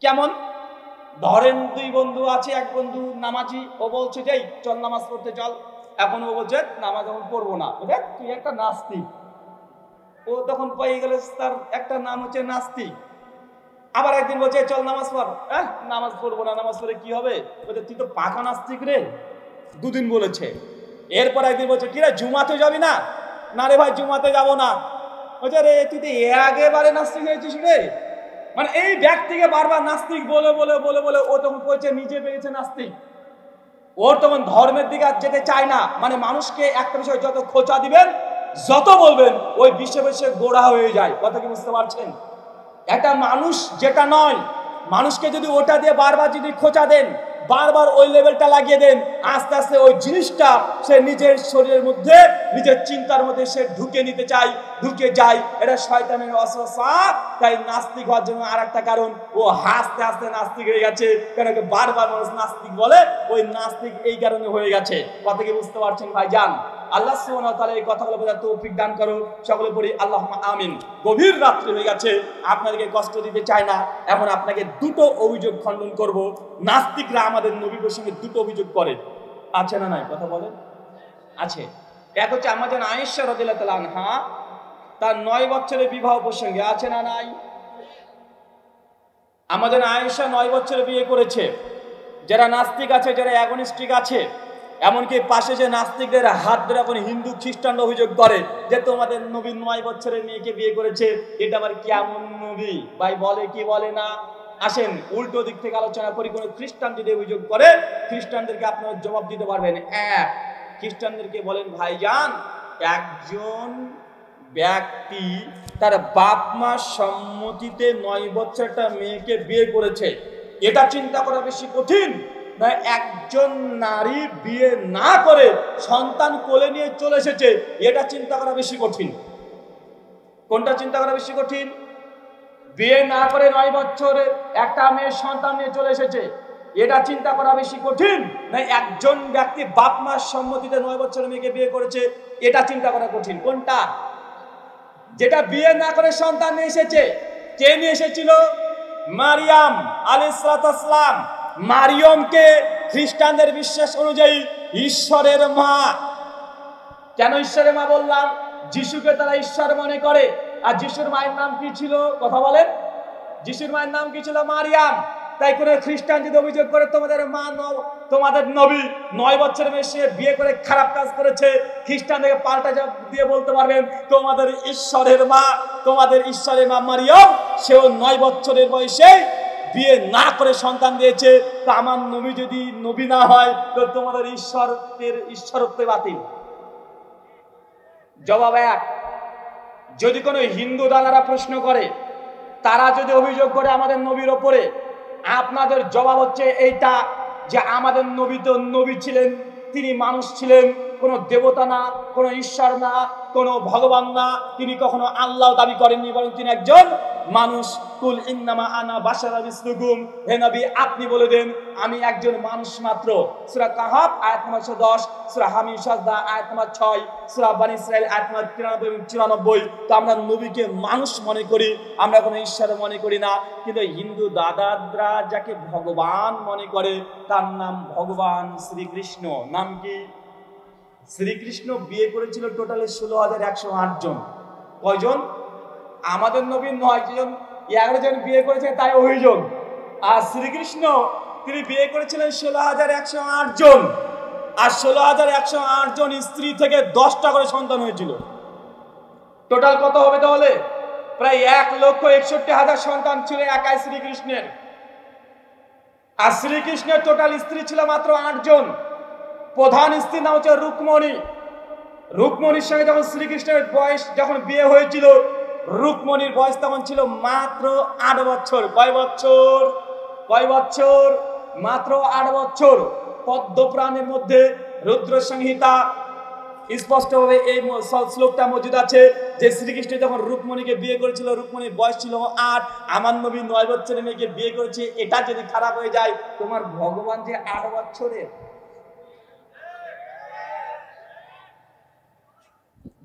কেমন? ধরেন দুই বন্ধু আছে, এক বন্ধু নামাজি, ও বলছে যে চল নামাজ পড়তে চল। এখন ও বলছে নামাজ এখন পড়বো না, তুই একটা নাস্তিক। ও তখন পেয়ে গেল তার একটা নাম হচ্ছে নাস্তিক। আবার একদিন বলছে চল নামাজ পড়, নামাজ পড়বো না, নামাজ পড়ে কি হবে? বলছে তুই তো পাকা নাস্তিক রে, দুদিন বলেছে। এরপর একদিন বলছে কি রে জুমাতে যাবি না? না রে ভাই জুমাতে যাবো না। বলছে রে তুই তো একেবারে নাস্তিক হয়েছিস রে। মানে এই ব্যক্তিকে বারবার নাস্তিক বলে বলে বলে বলে ও তখন বলছে নিজে পেয়েছে নাস্তিক। ওর তখন ধর্মের দিকে আর যেতে চায় না। মানে মানুষকে একটা বিষয় যত খোঁচা দিবেন, যত বলবেন, ওই বিষে গোড়া হয়ে যায়। কথা কি বুঝতে পারছেন? একটা মানুষ যেটা নয়, মানুষকে যদি ওটা দিয়ে বারবার যদি খোঁচা দেন, বারবার ওই লেভেলটা লাগিয়ে দেন, আস্তে আস্তে ওই জিনিসটা সে নিজের শরীরের মধ্যে, নিজের চিন্তার মধ্যে সে ঢুকে নিতে চায়, ঢুকে যায়। এটা শয়তানের ওয়াসওয়াসা। তাই নাস্তিক হওয়ার জন্য আর একটা কারণ, ও হাসতে হাসতে নাস্তিক হয়ে গেছে। কেন কি বারবার মানুষ নাস্তিক বলে, ওই নাস্তিক এই কারণে হয়ে গেছে। কথা কি বুঝতে পারছেন ভাইজান? আল্লাহ সুবহানাহু ওয়া তাআলা এই কথাগুলো বোঝার তৌফিক দান করো। সকলে পড়ি আল্লাহুম্মা আমিন। গভীর রাত্রি হয়ে গেছে, আপনাদেরকে কষ্ট দিতে চাই না। এখন আপনাকে দুটো অভিযোগ খণ্ডন করব। নাস্তিকরা আমাদের নবী প্রসঙ্গে দুটো অভিযোগ করে, আছে না নাই? কথা বলেন। আছে। এক হচ্ছে আমাদের আয়েশা রাদিয়াল্লাহু তাআলা আনহা, তার 9 বছরের বিবাহ প্রসঙ্গে, আছে না নাই? আমাদের আয়েশা 9 বছরে বিয়ে করেছে। যারা নাস্তিক আছে, যারা অ্যাগনিস্টিক আছে, এমনকি পাশে যে নাস্তিকদের হাত ধরে এখন হিন্দু খ্রিস্টান অভিযোগ করে যে তোমাদের নবী 9 বছরের মেয়েকে বিয়ে করেছে, এটা আবার কেমন নবী ভাই? বলে কি বলে না? আসেন উল্টো দিক থেকে আলোচনা করি। কোন খ্রিস্টান যদি অভিযোগ করে, খ্রিস্টানদেরকে আপনারা জবাব দিতে পারবেন। এক, খ্রিস্টানদেরকে বলেন ভাইজান, একজন ব্যক্তি তার বাপ মার সম্মতিতে 9 বছরটা মেয়েকে বিয়ে করেছে, এটা চিন্তা করা বেশি কঠিন না একজন নারী বিয়ে না করে সন্তান কোলে নিয়ে চলে এসেছে, এটা চিন্তা করা বেশি কঠিন? কোনটা চিন্তা করা বেশি কঠিন? বিয়ে না করে 9 বছরে একটা মেয়ের সন্তান নিয়ে চলে এসেছে, এটা চিন্তা করা বেশি কঠিন না একজন ব্যক্তি বাপ মার সম্মতিতে 9 বছরের মেয়েকে বিয়ে করেছে, এটা চিন্তা করা কঠিন? কোনটা? যেটা বিয়ে না করে সন্তান নিয়ে এসেছে। কে নিয়ে এসেছিল? মারিয়াম আলাইহিস সালাম। মারিয়ামকে খ্রিস্টানদের বিশ্বাস অনুযায়ী ঈশ্বরের মা। কেন ঈশ্বরের মা বললাম? যিশুকে তারা ঈশ্বর মনে করে। আর যিশুর মায়ের নাম কি ছিল? কথা বলেন। যিশুর মায়ের নাম কি ছিল? মারিয়াম। তাই করে খ্রিস্টান যদি অভিযোগ করে তোমাদের মা, তোমাদের নবী 9 বছরের মেয়ে বিয়ে করে খারাপ কাজ করেছে, খ্রিস্টানদেরকে পাল্টা জবাব দিয়ে বলতে পারবেন তোমাদের ঈশ্বরের মা, তোমাদের ঈশ্বরের মা মারিয়াম, সেও 9 বছরের বয়সে বিয়ে না করে সন্তান দিয়েছে। তো আমার নবী যদি নবী না হয়, তো তোমাদের ঈশ্বরত্ব বাতিল। জবাব এক। যদি কোনো হিন্দু দাদারা প্রশ্ন করে, তারা যদি অভিযোগ করে আমাদের নবীর ওপরে, আপনাদের জবাব হচ্ছে এইটা যে আমাদের নবী তো নবী ছিলেন, তিনি মানুষ ছিলেন, কোনো দেবতা না, কোনো ঈশ্বর না, কোনো ভগবান না, তিনি কখনো আল্লাহ দাবি করেননি, বরং তিনি একজন মানুষ। কুল ইন্নামা আনা বাশারুম মিসলুকুম, হে নবী আপনি বলে দেন আমি একজন মানুষ মাত্র। সূরা কাহাফ আয়াত নম্বর 110, সূরা হামিম সাজদা আয়াত নম্বর 6, সূরা বনী ইসরাঈল আয়াত নম্বর 93 এবং 94। তো আমরা নবীকে মানুষ মনে করি, আমরা কোনো ঈশ্বর মনে করি না। কিন্তু হিন্দু দাদারা যাকে ভগবান মনে করে, তার নাম ভগবান শ্রীকৃষ্ণ। নাম কি? শ্রীকৃষ্ণ বিয়ে করেছিল টোটালে 16,108 জন। কয়জন? আমাদের নবী 9 জন, 11 জন বিয়ে করেছে, তাই অভিযোগ। আর শ্রীকৃষ্ণ তিনি বিয়ে করেছিলেন 16,108 জন। আর 16,108 জন স্ত্রী থেকে 10টা করে সন্তান হয়েছিল। টোটাল কত হবে তাহলে? প্রায় 1,61,000 সন্তান ছিল একাই শ্রীকৃষ্ণের। আর শ্রীকৃষ্ণের টোটাল স্ত্রী ছিল মাত্র 8 জন। প্রধান স্ত্রীর নাম হচ্ছে রুকমণি। রুকমণির সঙ্গে যখন শ্রীকৃষ্ণের বয়স যখন বিয়ে হয়েছিল, রুকমণির বয়স তখন ছিল মাত্র 8 বছর। কয় বছর? কয় বছর? মাত্র 8 বছর। পদ্মপুরাণের মধ্যে রুদ্র সংহিতা স্পষ্টভাবে এই শ্লোকটা মজুদ আছে যে শ্রীকৃষ্ণ যখন রুকমণিকে বিয়ে করেছিল, রুকমণির বয়স ছিল 8। আমার নবী 9 বছরের মেয়েকে বিয়ে করেছে, এটা যদি খারাপ হয়ে যায়, তোমার ভগবান যে 8 বছরের।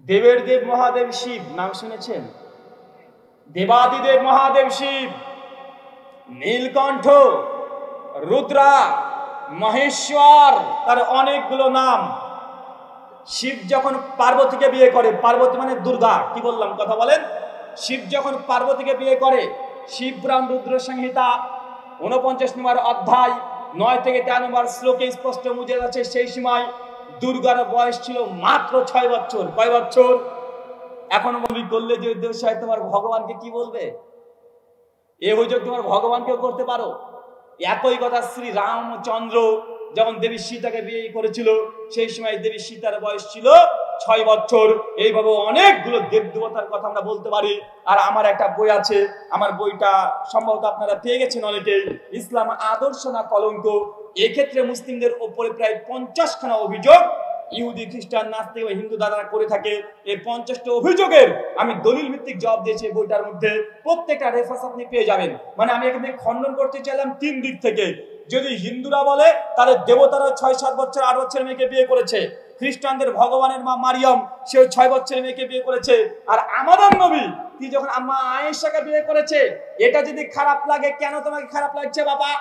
দেবের দেব মহাদেব শিব নাম শুনেছেন? দেবাদিদেব মহাদেব শিব, নীলকণ্ঠ, রুদ্রা, মহেশ্বর, তার অনেকগুলো নাম। শিব যখন পার্বতীকে বিয়ে করে, পার্বতী মানে দুর্গা, কি বললাম কথা বলেন, শিব যখন পার্বতীকে বিয়ে করে, শিব পুরাণ রুদ্র সংহিতা 49 নম্বর অধ্যায় 9 থেকে 13 নম্বর শ্লোকে স্পষ্ট বুঝে যাচ্ছে সেই সময় দুর্গার বয়স ছিল মাত্র 6 বছর। কয় বছর? এখন বলি করলে যে উদ্দেশ্য হয় তোমার ভগবানকে কি বলবে? এ অভিযোগ তোমার ভগবানকেও করতে পারো। একই কথা শ্রী রামচন্দ্র যখন দেবী সীতাকে বিয়ে করেছিল সেই সময় দেবী সীতার বয়স ছিল 6 বছর। এইভাবে অনেকগুলো দেব দেবতার কথা আমরা বলতে পারি। আর আমার একটা বই আছে, আমার বইটা সম্ভবত আপনারা পেয়ে গেছেন অনেকেই, ইসলাম আদর্শ না কলঙ্ক। এক্ষেত্রে মুসলিমদের ওপরে প্রায় 50খানা অভিযোগ ইহুদি, খ্রিস্টান, নাস্তিক বা হিন্দু দাদারা করে থাকে। এই 50টা অভিযোগের আমি দলিল ভিত্তিক জবাব দিয়েছি বইটার মধ্যে। প্রত্যেকটা রেফারেন্স আপনি পেয়ে যাবেন। মানে আমি এখানে খণ্ডন করতে চাইলাম 3 দিক থেকে। যদি হিন্দুরা বলে তাহলে দেবতারা 6-7 বছর 8 বছরের মেয়েকে বিয়ে করেছে, খ্রিস্টানদের ভগবানের মা মারিয়ম সেও 6 বছরের মেয়েকে বিয়ে করেছে, আর আমাদের নবী তিনি যখন আম্মা আয়েশাকে বিয়ে করেছে। এটা যদি খারাপ লাগে, কেন তোমাকে খারাপ লাগছে বাবা?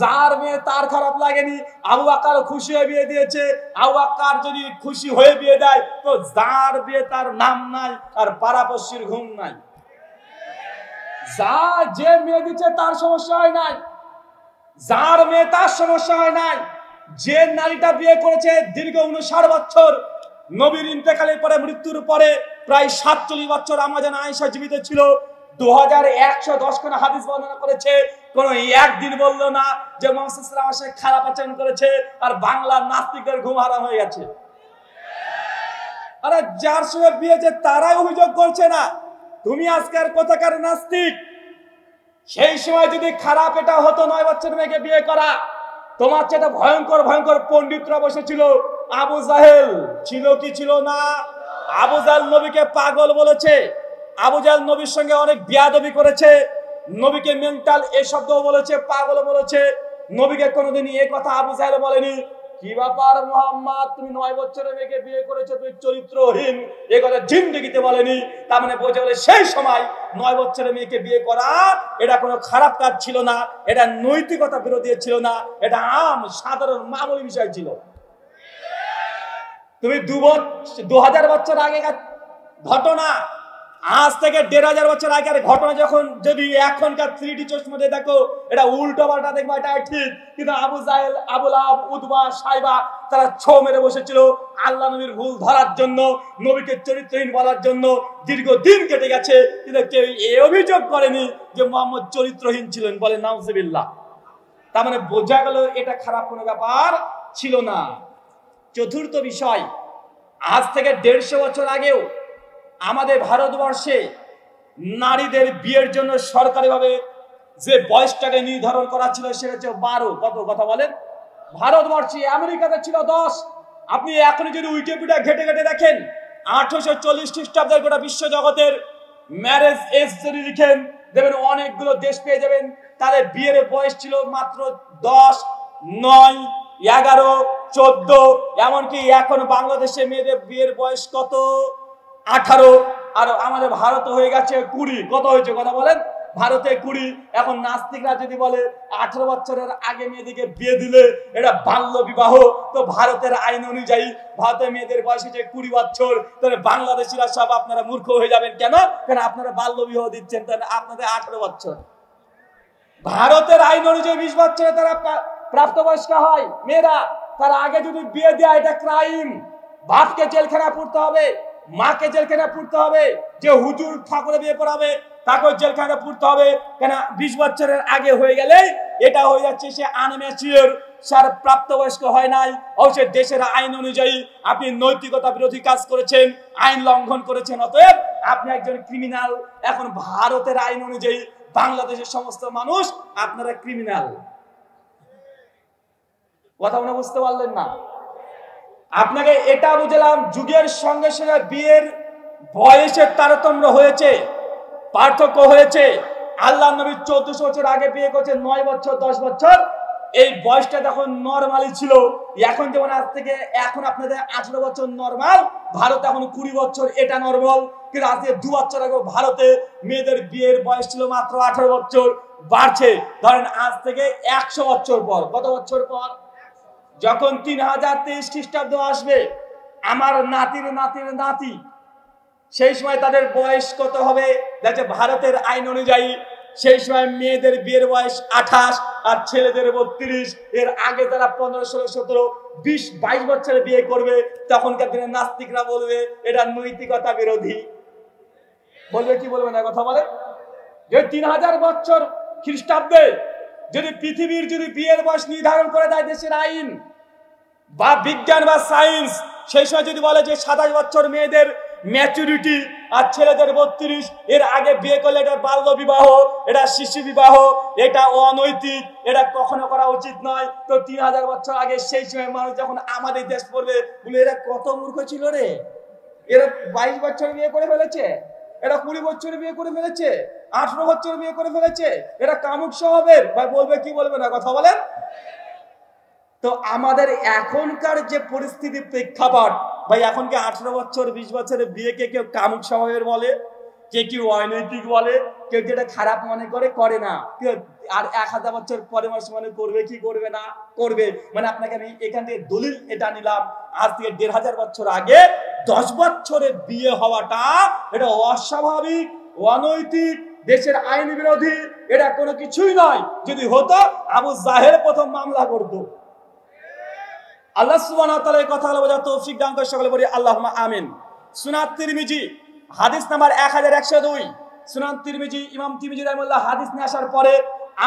যার মেয়ে তার খারাপ লাগেনি, আবু বকর খুশি হয়ে বিয়ে দিয়েছে। আবু বকর যদি খুশি হয়ে বিয়ে দেয় তো যার বিয়ে তার নাম নাই আর পাড়াপড়শির ঘুম নাই। যা যে মেয়ে দিচ্ছে তার সমস্যা হয় নাই, যার মেয়ে তার সমস্যা হয় নাই। যে নারীটা বিয়ে করেছে দীর্ঘ 59 বছর, নবীর ইন্তেকালের পরে, মৃত্যুর পরে প্রায় 47 বছর আমাদের আয়েশা জীবিত ছিল। 2110 খানা হাদিস বর্ণনা করেছে। কোন একদিন বললো না যে মুহাম্মদ সাল্লাল্লাহু আলাইহি ওয়াসাল্লাম খারাপ আচরণ করেছে আর বাংলার নাস্তিকদের ঘুম হারাম হয়ে গেছে। আরে যার সঙ্গে বিয়েছে তারাই অভিযোগ করছে না তুমি আজকের কোথাকার নাস্তিক। সেই সময় যদি খারাপ এটা হতো 9 বছর মেয়েকে বিয়ে করা, তোমার চেয়ে ভয়ঙ্কর ভয়ঙ্কর পণ্ডিতরা বসেছিল। আবু জাহেল ছিল কি ছিল না? আবু জাহেল নবীকে পাগল বলেছে, আবু জাহেল নবীর সঙ্গে অনেক বিয়াদবি করেছে, নবীকে মেন্টাল এ শব্দ বলেছে, পাগল বলেছে। নবীকে কোনোদিন এই কথা আবু জাহেল বলেনি। কি ব্যাপার মুহাম্মদ, তুমি 9 বছরের মেয়েকে বিয়ে করেছো, তুমি চরিত্রহীন, এ কথা জিন্দেগিতে বলেনি। তার মানে বোঝা গেল সেই সময় 9 বছরের মেয়েকে বিয়ে করা এটা কোনো খারাপ কাজ ছিল না, এটা নৈতিকতা বিরোধী ছিল না, এটা আম সাধারণ মামুলি বিষয় ছিল। তুমি 2000 বছর আগেকার ঘটনা, আজ থেকে 1500 বছর আগের ঘটনা যখন যদি এখনকার 3D চশমা দিয়ে দেখো এটা উল্টো পাল্টা দেখবা, এটা ঠিক। কিন্তু আবু জাহেল, আবু লাহাব, উতবা, সাইবা তারা ছো মেরে বসেছিল আল্লাহ নবীর ভুল ধরার জন্য, নবীকে চরিত্রহীন বলার জন্য। দীর্ঘদিন কেটে গেছে কিন্তু কেউ এই অভিযোগ করেনি যে মুহাম্মদ চরিত্রহীন ছিলেন। বলে নাউজুবিল্লাহ। তার মানে বোঝা গেল এটা খারাপ কোনো ব্যাপার ছিল না। চতুর্থ বিষয়, আজ থেকে 150 বছর আগেও আমাদের ভারতবর্ষে নারীদের বিয়ের জন্য সরকারিভাবে যে বয়সটাকে নির্ধারণ করা ছিল সেটা হচ্ছে 12। কত কথা বলেন? ভারতবর্ষে, আমেরিকাতে ছিল 10। আপনি এখন যদি উইকিপিডিয়া ঘেটে ঘেটে দেখেন 1840 খ্রিস্টাব্দের গোটা বিশ্ব জগতের ম্যারেজ এজ যদি লিখেন দেখবেন অনেকগুলো দেশ পেয়ে যাবেন তাদের বিয়ের বয়স ছিল মাত্র 10, 9, 11, 14। এমনকি এখন বাংলাদেশে মেয়েদের বিয়ের বয়স কত? 18। আর আমাদের ভারত হয়ে গেছে 20। কত হয়েছে কথা বলেন? ভারতে 20। এখন নাস্তিকরা যদি বলে 18 বছরের আগে মেয়েদেরকে বিয়ে দিলে এটা বাল্য বিবাহ, তো ভারতের আইন অনুযায়ী ভারতের মেয়েদের বয়স হচ্ছে 20 বছর। তাহলে বাংলাদেশিরা সব আপনারা মূর্খ হয়ে যাবেন কেন? কারণ আপনারা বাল্য বিবাহ দিচ্ছেন, তাহলে আপনাদের 18 বছর। ভারতের আইন অনুযায়ী 20 বছরে তারা প্রাপ্তবয়স্ক হয় মেয়েরা। তার আগে যদি বিয়ে দেয় এটা ক্রাইম। বাপকে জেলখানা পড়তে হবে, মাকে জেলখানা পড়তে হবে, যে হুজুর ঠাকুরে বিয়ে পড়াবে তাকে জেলখানা পড়তে হবে। কেন? 20 বছরের আগে হয়ে গেলে এটা হয়ে যাচ্ছে সে আনম্যাচিওর, সার প্রাপ্তবয়স্ক হয় নাই। অবশ্যই দেশের আইন অনুযায়ী আপনি নৈতিকতা বিরোধী কাজ করেছেন, আইন লঙ্ঘন করেছেন, অতএব আপনি একজন ক্রিমিনাল। এখন ভারতের আইন অনুযায়ী বাংলাদেশের সমস্ত মানুষ আপনারা ক্রিমিনাল। কথা মনে বুঝতে পারলেন না? আপনাকে এটা বুঝলাম যুগের সঙ্গে সঙ্গে বিয়ের বয়সের তারতম্য হয়েছে, পার্থক্য হয়েছে। আল্লাহ নবী 1400 বছর আগে বিয়ে করেছেন 9 বছর 10 বছর, এই বয়সটা তখন নরমালি ছিল। এখন যেমন আজ থেকে এখন আপনাদের 18 বছর নরমাল, ভারত এখন 20 বছর এটা নরমাল। কিন্তু আজ থেকে 2 বছর আগে ভারতে মেয়েদের বিয়ের বয়স ছিল মাত্র 18 বছর, বাড়ছে। ধরেন আজ থেকে 100 বছর পর, কত বছর পর? যখন 3023 খ্রিস্টাব্দ আসবে, আমার নাতির নাতির নাতি, সেই সময় তাদের বয়স কত হবে? দেখে ভারতের আইন অনুযায়ী সেই সময় মেয়েদের বিয়ের বয়স 28 আর ছেলেদের 32। এর আগে তারা 15, 16, 17, 20, 22 বছরে বিয়ে করবে। তখনকার দিনে নাস্তিকরা বলবে এটা নৈতিকতা বিরোধী। বলবে কি বলবে না? কথা বলে যে 3000 বছর খ্রিস্টাব্দে যদি পৃথিবীর যদি বিয়ের বয়স নির্ধারণ করে দেয় দেশের আইন বা বিজ্ঞান বা সায়েন্স, সেই সময় যদি বলে যে 27 বছর মেয়েদের ম্যাচুরিটি আর ছেলেদের 32, এর আগে বিয়ে করলে এটা বাল্য বিবাহ, এটা শিশু বিবাহ, এটা অনৈতিক, এটা কখনো করা উচিত নয়। তো 3000 বছর আগে সেই সময় মানুষ যখন আমাদের দেশ পড়বে, বলে এরা কত মূর্খ ছিল রে, এরা 22 বছর বিয়ে করে ফেলেছে, এরা 20 বছর বিয়ে করে ফেলেছে, 18 বছর বিয়ে করে ফেলেছে, এরা কামুক স্বভাবের। ভাই বলবে কি বলবে না? কথা বলেন। তো আমাদের এখনকার যে পরিস্থিতি প্রেক্ষাপট, ভাই এখন কি 18 বছর 20 বছরের বিয়েকে কেউ কামুক স্বভাবের বলে, কেউ অনৈতিক বলে, কেউ যেটা খারাপ মনে করে না। আর 1000 বছর পরে মানুষ মনে করবে কি করবে না করবে। মানে আপনাকে আমি এখান থেকে দলিল এটা নিলাম, আজ থেকে 1500 বছর আগে 10 বছরের বিয়ে হওয়াটা এটা অস্বাভাবিক, অনৈতিক, দেশের আইন বিরোধী, এটা কোনো কিছুই নয়। যদি হতো আবু জাহেল প্রথম মামলা করতো। আল্লাহ সুবহানাহু ওয়া তাআলা এই কথাগুলো বোঝার তৌফিক দান করে, সকলে বলি আল্লাহুম্মা আমিন। সুনান তিরমিজি হাদিস নাম্বার 1102। সুনান তিরমিজি, ইমাম তিরমিজি রাহিমাহুল্লাহ হাদিস নিয়ে আসার পরে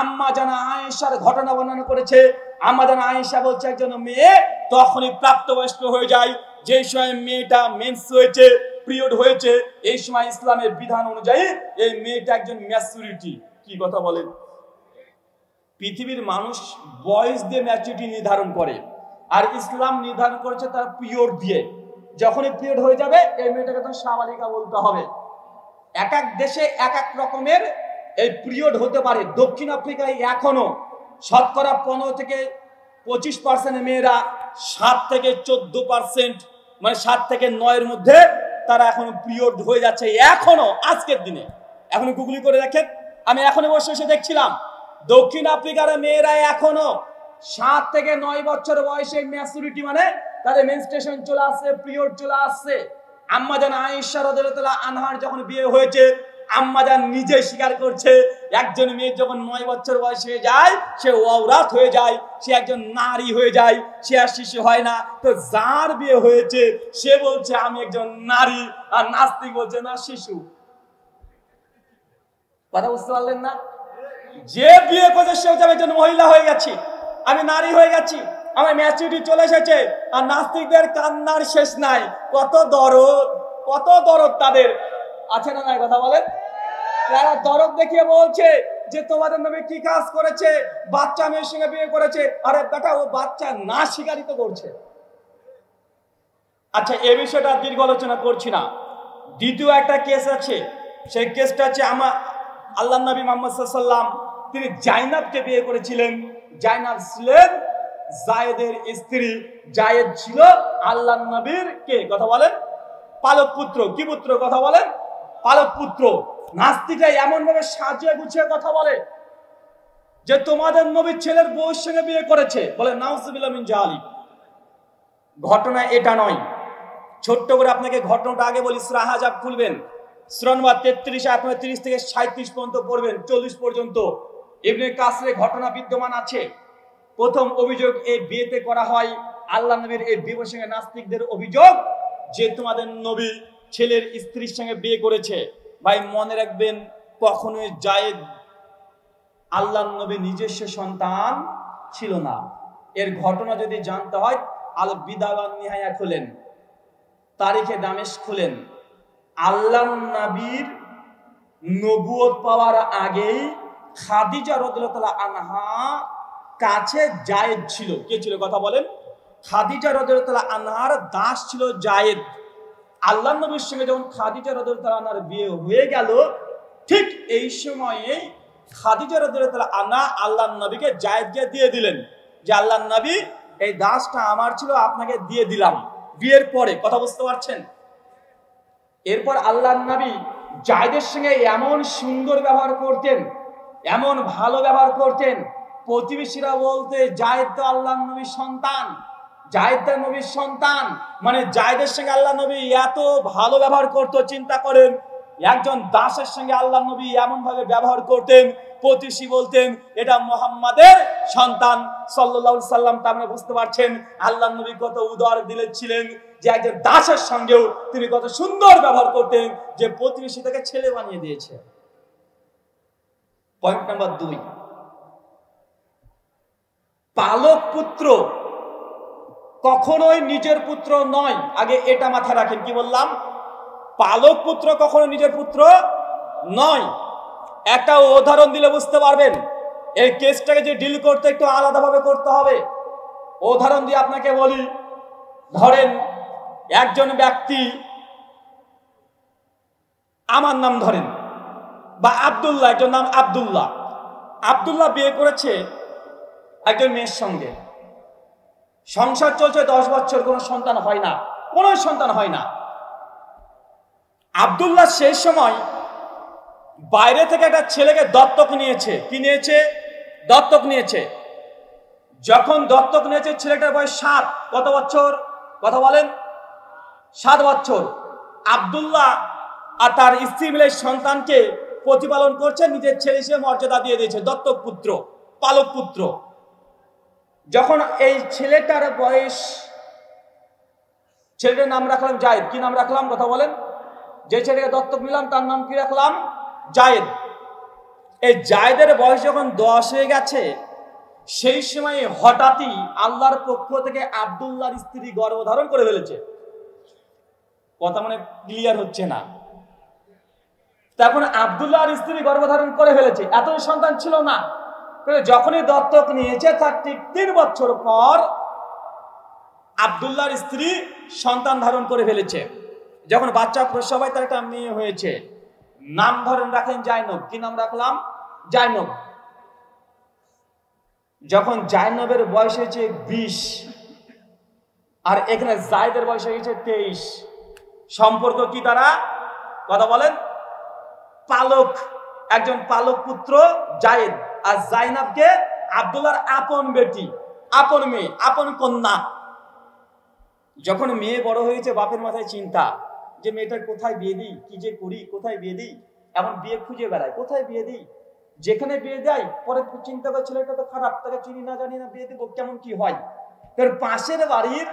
আম্মা জানা আয়েশার ঘটনা বর্ণনা করেছে। আম্মা জানা আয়েশা বলছে একজন মেয়ে তখনই প্রাপ্তবয়স্ক হয়ে যায় যেই সময় মেয়েটা মেন্স হয়েছে, পিরিয়ড হয়েছে। এই সময় ইসলামের বিধান অনুযায়ী এই মেয়েটা একজন ম্যাচুরিটি। কি কথা বলেন? পৃথিবীর মানুষ বয়স দিয়ে ম্যাচুরিটি নির্ধারণ করে, আর ইসলাম নির্ধারণ করেছে তার পিরিয়ড দিয়ে। যখনই পিরিয়ড হয়ে যাবে এই মেয়েটাকে তো সাবালিকা বলতে হবে। এক এক দেশে এক এক রকমের এই পিরিয়ড হতে পারে। দক্ষিণ আফ্রিকায় এখনো শতকরা 15 থেকে 25% মেয়েরা 7 থেকে 14%, মানে 7 থেকে 9 মধ্যে তারা এখনো পিরিয়ড হয়ে যাচ্ছে, এখনো আজকের দিনে। এখনো গুগলি করে দেখেন, আমি এখনো বসে বসে দেখছিলাম দক্ষিণ আফ্রিকার মেয়েরা এখনো 7 থেকে 9 বছর বয়সে ম্যাচুরিটি, মানে তাদের মেনস্ট্রুয়েশন চলে আসছে, পিরিয়ড চলে আসছে। আম্মা জান আয়েশা রাদিয়াল্লাহু আনহার যখন বিয়ে হয়েছে, আম্মা জান নিজে স্বীকার করছে একজন মেয়ে যখন 9 বছর বয়স হয়ে যায় সে ওয়ারাত হয়ে যায়, সে একজন নারী হয়ে যায়, সে আর শিশু হয় না। তো যার বিয়ে হয়েছে সে বলছে আমি একজন নারী, আর নাস্তিক বলছে না শিশু। কথা বুঝতে পারলেন না? যে বিয়ে করছে সে যাবে একজন মহিলা হয়ে গেছি, আমি নারী হয়ে গেছি, আমার ম্যাচুরিটি চলে এসেছে। আর নাস্তিকদের কান্নার শেষ নাই, কত দরদ, কত দরদ তাদের আছে না নাই? কথা বলেন। তারা দরদ দেখিয়ে বলছে যে তোমাদের নবী কি কাজ করেছে, বাচ্চা মেয়ের সঙ্গে বিয়ে করেছে। আরে বেটা, ও বাচ্চা না স্বীকারিত করছে। আচ্ছা, এ বিষয়টা দীর্ঘ আলোচনা করছি না। দ্বিতীয় একটা কেস আছে, সেই কেসটা হচ্ছে আমার আল্লাহ নবী মুহাম্মদ সাল্লাল্লাহু আলাইহি ওয়াসাল্লাম তিনি জাইনাবকে বিয়ে করেছিলেন। জাইনাব ছিলেন জায়েদের স্ত্রী। জায়েদ ছিল আল্লাহ নবীর কে? কথা বলেন, পালক পুত্র। কি পুত্র? কথা বলেন, পালক পুত্র। নাস্তিকরা এমন ভাবে সাজিয়ে গুছিয়ে কথা বলে যে তোমাদের নবীর ছেলের বউর সঙ্গে বিয়ে করেছে, বলে নাউজুবিল্লাহ মিন জালিক। ঘটনা এটা নয়। ছোট্ট করে আপনাকে ঘটনাটা আগে বলি। সূরা আহজাব খুলবেন, সূরা নম্বর 33 আয়াত 30 থেকে 37 পর্যন্ত পড়বেন, 40 পর্যন্ত। ইবনে কাসিরের ঘটনা বিদ্যমান আছে। প্রথম অভিযোগ এই বিয়েতে করা হয় আল্লাহ নবীর এই বিয়ের সঙ্গে নাস্তিকদের অভিযোগ যে তোমাদের নবী ছেলের স্ত্রীর সঙ্গে বিয়ে করেছে। ভাই মনে রাখবেন, কখনোই জায়েদ আল্লাহ নবীর নিজস্ব সন্তান ছিল না। এর ঘটনা যদি জানতে হয় আল বিদায়া ওয়ান নিহায়া খুলেন, তারিখে দামেস্ক খুলেন। আল্লাহ নবীর নবুয়ত পাওয়ার আগেই খাদিজা রাদিয়াল্লাহু আনহা কাছে জায়েদ ছিল। কে ছিল? কথা বলেন। খাদিজা রাদিয়াল্লাহু আনহার দাস ছিল জায়েদ। আল্লাহ নবীর সঙ্গে যখন খাদিজা রাদিয়াল্লাহু আনহার বিয়ে হয়ে গেল, ঠিক এই সময়ে খাদিজা রাদিয়াল্লাহু তাআলা আনহা আল্লাহর নবীকে জায়েদকে দিয়ে দিলেন যে আল্লাহর নবী এই দাসটা আমার ছিল, আপনাকে দিয়ে দিলাম। বিয়ের পরে, কথা বুঝতে পারছেন? এরপর আল্লাহর নবী জায়েদের সঙ্গে এমন সুন্দর ব্যবহার করতেন, এমন ভালো ব্যবহার করতেন, প্রতিবেশীরা বলতে জায়েদ তো আল্লাহর নবীর সন্তান, জায়েদ তো নবীর সন্তান। মানে জায়েদের সঙ্গে আল্লাহ নবী এত ভালো ব্যবহার করতো, চিন্তা করেন একজন দাসের সঙ্গে আল্লাহ নবী এমন ভাবে ব্যবহার করতেন, প্রতিবেশী বলতেন এটা মুহাম্মাদের সন্তান সাল্লাল্লাহু আলাইহি সাল্লাম। তার মানে বুঝতে পারছেন আল্লাহ নবী কত উদার দিলের ছিলেন, যে একজন দাসের সঙ্গেও তিনি কত সুন্দর ব্যবহার করতেন, যে প্রতিবেশী তাকে ছেলে বানিয়ে দিয়েছে। পয়েন্ট নাম্বার 2, পালক পুত্র কখনোই নিজের পুত্র নয়। আগে এটা মাথায় রাখেন, কি বললাম? পালক পুত্র কখনো নিজের পুত্র নয়। একটা উদাহরণ দিলে বুঝতে পারবেন। এই কেসটাকে যে ডিল করতে একটু আলাদাভাবে করতে হবে। উদাহরণ দিয়ে আপনাকে বলি, ধরেন একজন ব্যক্তি, আমার নাম ধরেন, বা আব্দুল্লাহ, একজন নাম আব্দুল্লাহ। আব্দুল্লাহ বিয়ে করেছে একজন মেয়ের সঙ্গে, সংসার চলছে 10 বছর, কোনো সন্তান হয় না, কোনো সন্তান হয় না। আব্দুল্লাহ সেই সময় বাইরে থেকে একটা ছেলেকে দত্তক নিয়েছে। কি নিয়েছে? দত্তক নিয়েছে। যখন দত্তক নিয়েছে ছেলেটার বয়স 7, কত বছর? কথা বলেন, 7 বছর। আব্দুল্লাহ আর তার স্ত্রী মিলে সন্তানকে প্রতিপালন করছে, নিজের ছেলে হিসেবে মর্যাদা দিয়ে দিয়েছে, দত্তক পুত্র, পালক পুত্র। যখন এই ছেলেটার বয়স, ছেলেটার নাম রাখলাম জায়েদ। কি নাম রাখলাম? কথা বলেন। যে ছেলেকে দত্তক নিলাম তার নাম কি রাখলাম? জায়েদ। এই জায়েদের বয়স যখন 10 হয়ে গেছে, সেই সময় হঠাৎই আল্লাহর পক্ষ থেকে আব্দুল্লাহর স্ত্রী গর্ভধারণ করে ফেলেছে। কথা মানে ক্লিয়ার হচ্ছে না? তখন আব্দুল্লাহর স্ত্রী গর্ভধারণ করে ফেলেছে, এত সন্তান ছিল না। যখনই দত্তক নিয়েছে তার ঠিক 3 বছর পর আব্দুল্লাহর স্ত্রী সন্তান ধারণ করে ফেলেছে। যখন বাচ্চা প্রসব হয়, তার একটা মেয়ে হয়েছে, নাম ধরেন রাখেন জাইনব। কি নাম রাখলাম? জাইনব। যখন জাইনবের বয়স হয়েছে 20 আর এখানে জায়েদের বয়স হয়েছে 23, সম্পর্ক কি তারা? কথা বলেন। পালক, একজন পালক পুত্র জায়েদ, আর জাইনাবকে আব্দুল্লাহর আপন বেটি, আপন মেয়ে, আপন কন্যা। যখন মেয়ে বড় হয়েছে, বাপের মাথায় চিন্তা যে মেয়েটার কোথায় বিয়ে দিই, কি যে করি, কোথায় বিয়ে দিই। এমন বিয়ে খুঁজে বেড়ায়, কোথায় বিয়ে দিই। যেখানে বিয়ে দেয় পরে চিন্তা করে ছেলেটা তো খারাপ, তাকে চিনি না জানি না, বিয়ে দেবো কেমন কি হয়। তোর পাশের বাড়ির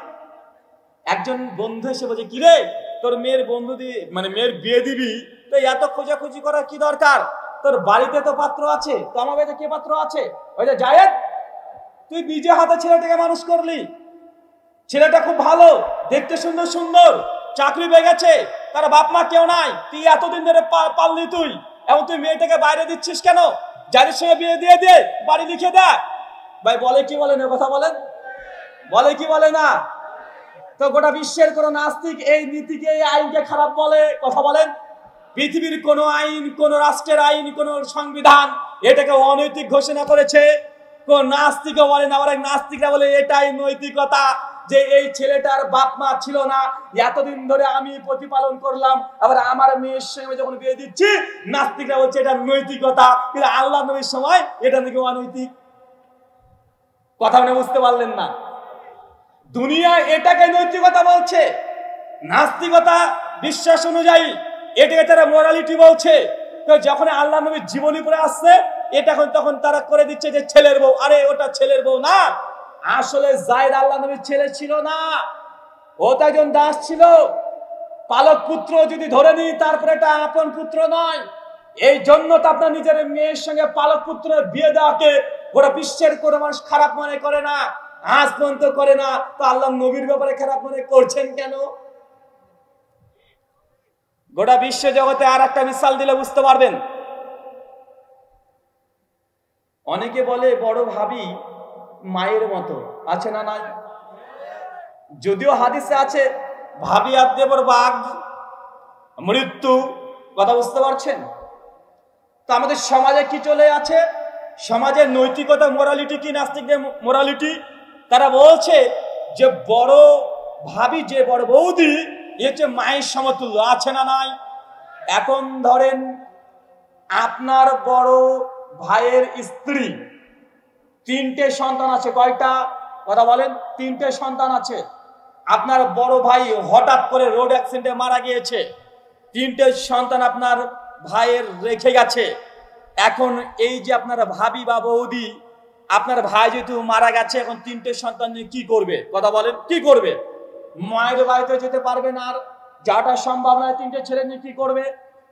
একজন বন্ধু এসে বলছে, কিরে তোর মেয়ের বন্ধু দিয়ে, মানে মেয়ের বিয়ে দিবি, তো এত খোঁজাখুঁজি করার কি দরকার? তোর বাড়িতে তো পাত্র আছে। তো আমার বাড়িতে কে পাত্র আছে? ওই যে জায়েদ, তুই নিজে হাতে ছেলেটাকে মানুষ করলি, ছেলেটা খুব ভালো, দেখতে সুন্দর সুন্দর, চাকরি পেয়ে গেছে, তার বাপ মা কেউ নাই, তুই এতদিন ধরে পাললি তুই, এবং তুই মেয়েটাকে বাইরে দিচ্ছিস কেন? যাদের সঙ্গে বিয়ে দিয়ে দে, বাড়ি লিখে দে। ভাই বলে কি বলে না? কথা বলেন, বলে কি বলে না? তো গোটা বিশ্বের কোন নাস্তিক এই নীতিকে, এই আইনকে খারাপ বলে। কথা বলেন। পৃথিবীর কোন আইন, কোন রাষ্ট্রের আইন, কোন সংবিধান এটাকে অনৈতিক ঘোষণা করেছে? কোন নাস্তিকও বলে না। আবার নাস্তিকরা বলে এটাই নৈতিকতা, যে এই ছেলেটার বাপ মা ছিল না, এতদিন ধরে আমি প্রতিপালন করলাম, আবার আমার মেয়ের সঙ্গে যখন বিয়ে দিচ্ছি, নাস্তিকরা বলছে এটা নৈতিকতা, কিন্তু আল্লাহ নবীর সময় এটা নাকি অনৈতিক। কথা মানে বুঝতে পারলেন না? দুনিয়া এটাকে নৈতিকতা বলছে, নাস্তিকতা বিশ্বাস অনুযায়ী এটাকে তারা মোরালিটি বলছে। তো যখন আল্লাহ নবীর জীবনী পড়ে আসছে, এটা তখন তারা করে দিচ্ছে যে ছেলের বউ। আরে ওটা ছেলের বউ না, আসলে জায়েদ আল্লাহ নবীর ছেলে ছিল না, ও তো একজন দাস ছিল। পালক পুত্র যদি ধরে নিই, তারপরে এটা আপন পুত্র নয়। এই জন্য তো আপনার নিজের মেয়ের সঙ্গে পালক পুত্রের বিয়ে দেওয়াকে গোটা বিশ্বের কোনো মানুষ খারাপ মনে করে না, আজ পর্যন্ত করে না। তো আল্লাহ নবীর ব্যাপারে খারাপ মনে করছেন কেন? গোটা বিশ্ব জগতে আর একটা মিসাল দিলে বুঝতে পারবেন। অনেকে বলে বড় ভাবি মায়ের মতো, আছে না? নাই? যদিও হাদিসে আছে ভাবি আর দেবর বাঘ, মৃত্যু। কথা বুঝতে পারছেন? তো আমাদের সমাজে কি চলে আছে? সমাজের নৈতিকতা, মোরালিটি কি? নাস্তিকদের মোরালিটি, তারা বলছে যে বড় ভাবি, যে বড় বৌদি, এ হচ্ছে মায়ের সমতুল্য, আছে না নাই? এখন ধরেন আপনার বড় ভাইয়ের স্ত্রী, 3টে সন্তান আছে। কয়টা? কথা বলেন। 3টে সন্তান আছে। আপনার বড় ভাই হঠাৎ করে রোড অ্যাক্সিডেন্টে মারা গিয়েছে, 3টে সন্তান আপনার ভাইয়ের রেখে গেছে। এখন এই যে আপনার ভাবি বা বৌদি, আপনার ভাই যেহেতু মারা গেছে, এখন 3টে সন্তান নিয়ে কি করবে? কথা বলেন, কি করবে? মায়ের বাড়িতে যেতে পারবে না, আর যাওয়াটা সম্ভব নয়। 3টে ছেলে নিয়ে কি করবে?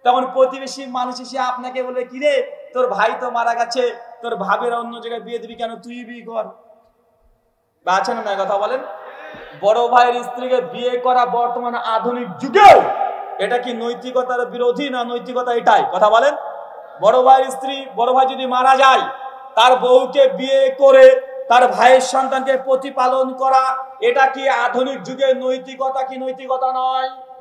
তখন প্রতিবেশী মানুষ এসে আপনাকে বলে, কি রে, তোর ভাই তো মারা গেছে, তোর ভাবের অন্য জায়গায় বিয়ে দিবি কেন, তুই বিয়ে কর। বা আছে না? কথা বলেন। বড় ভাইয়ের স্ত্রীকে বিয়ে করা বর্তমানে আধুনিক যুগেও এটা কি নৈতিকতার বিরোধী না নৈতিকতা এটাই? কথা বলেন। বড় ভাইয়ের স্ত্রী, বড় ভাই যদি মারা যায়, তার বউকে বিয়ে করে তার ভাইয়ের সন্তানকে প্রতিপালন করা, এটা কি আধুনিক যুগের নৈতিকতা কি নৈতিকতা নয়?